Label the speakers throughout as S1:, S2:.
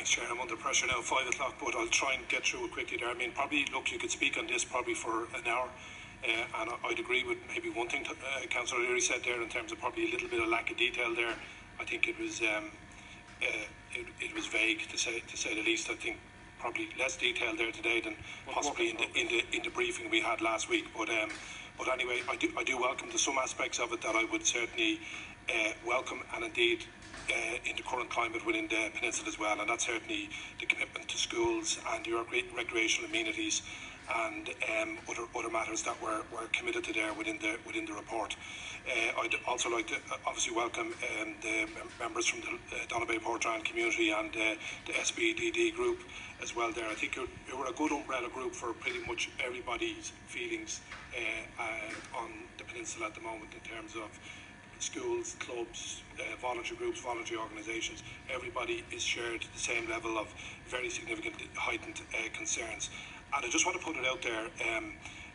S1: Thanks, Chair. I'm under pressure now, 5 o'clock, but I'll try and get through it quickly there. I mean, probably, look, you could speak on this probably for an hour, and I'd agree with maybe one thing Councillor O'Leary said there in terms of probably a little bit of lack of detail there. I think it was vague to say the least. I think probably less detail there today than possibly in the briefing we had last week. But anyway, I do welcome some aspects of it that I would certainly welcome, and indeed in the current climate within the peninsula as well, and that's certainly the commitment to schools and the recreational amenities and other matters that we're committed to there within the report. I'd also like to obviously welcome the members from the Donabate Portrane community and the SBDD group as well there. I think you're a good umbrella group for pretty much everybody's feelings on the peninsula at the moment in terms of schools, clubs, voluntary groups, voluntary organisations. Everybody is shared the same level of very significant heightened concerns. And I just want to put it out there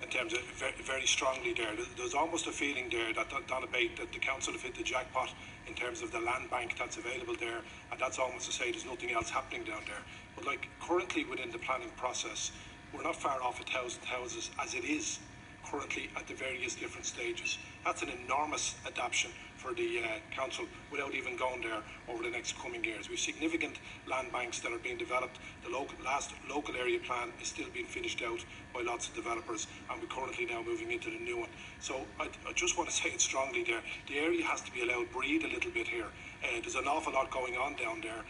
S1: in terms of very strongly there. There's almost a feeling there that Donabate, that the council have hit the jackpot in terms of the land bank that's available there, and that's almost to say there's nothing else happening down there. But like currently within the planning process, we're not far off 1,000 houses as it is currently at the various different stages. That's an enormous adaptation for the council without even going there over the next coming years. We have significant land banks that are being developed. The last local area plan is still being finished out by lots of developers, and we're currently now moving into the new one. So I just want to say it strongly there. The area has to be allowed to breathe a little bit here. There's an awful lot going on down there,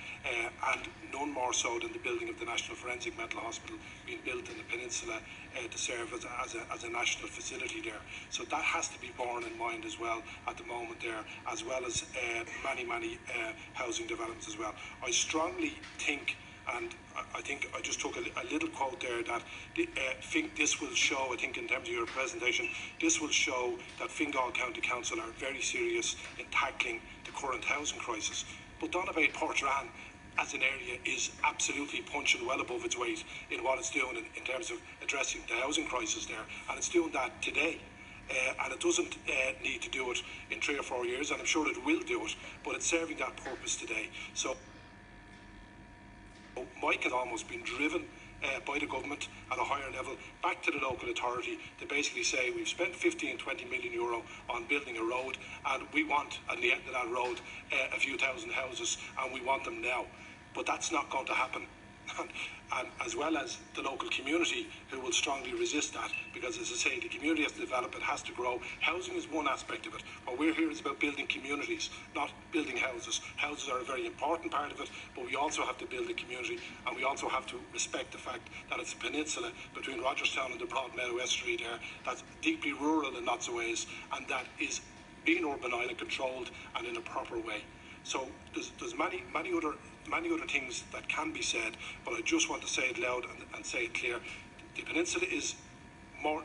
S1: and none more so than the building of the National Forensic Mental Hospital being built in the peninsula to serve as a national facility there. So that has to be borne in mind as well at the moment there, as well as many housing developments as well. I strongly think, and I think I just took a little quote there, that think this will show, I think in terms of your presentation, this will show that Fingal County Council are very serious in tackling the current housing crisis. But Donabate Portrane as an area is absolutely punching well above its weight in what it's doing in terms of addressing the housing crisis there, and it's doing that today. And it doesn't need to do it in 3 or 4 years, and I'm sure it will do it, but it's serving that purpose today. So Mike has almost been driven by the government at a higher level back to the local authority to basically say we've spent 15-20 million euro on building a road, and we want at the end of that road a few thousand houses, and we want them now. But that's not going to happen. And as well as the local community, who will strongly resist that, because as I say, the community has to develop, it has to grow. Housing is one aspect of it. What we're here is about building communities, not building houses. Houses are a very important part of it, but we also have to build a community, and we also have to respect the fact that it's a peninsula between Rogerstown and the Broadmeadow Estuary there that's deeply rural in lots of ways, and that is being urbanised and controlled and in a proper way. So there's many other things that can be said, but I just want to say it loud and say it clear. The peninsula is more,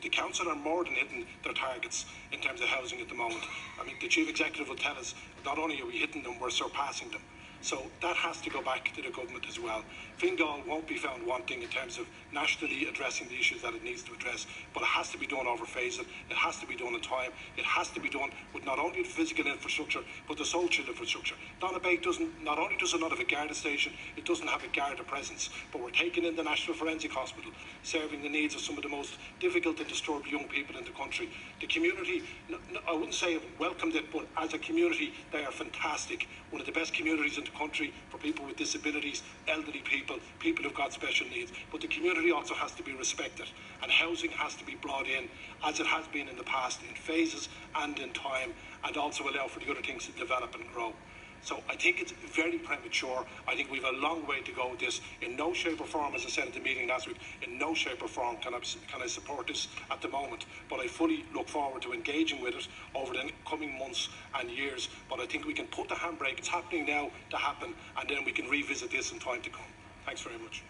S1: the council are more than hitting their targets in terms of housing at the moment. I mean, the chief executive will tell us not only are we hitting them, we're surpassing them. So that has to go back to the government as well. Fingal won't be found wanting in terms of nationally addressing the issues that it needs to address, but it has to be done over phases. It has to be done in time. It has to be done with not only the physical infrastructure, but the social infrastructure. Donabate not only does it not have a Garda station, it doesn't have a Garda presence, but we're taking in the National Forensic Hospital, serving the needs of some of the most difficult and disturbed young people in the country. The community, I wouldn't say welcomed it, but as a community, they are fantastic. One of the best communities in the country for people with disabilities, elderly people, people who've got special needs. But the community also has to be respected, and housing has to be brought in, as it has been in the past, in phases and in time, and also allow for the other things to develop and grow. So I think it's very premature. I think we've a long way to go with this. In no shape or form, as I said at the meeting last week, in no shape or form can I support this at the moment. But I fully look forward to engaging with it over the coming months and years. But I think we can put the handbrake, it's happening now, to happen, and then we can revisit this in time to come. Thanks very much.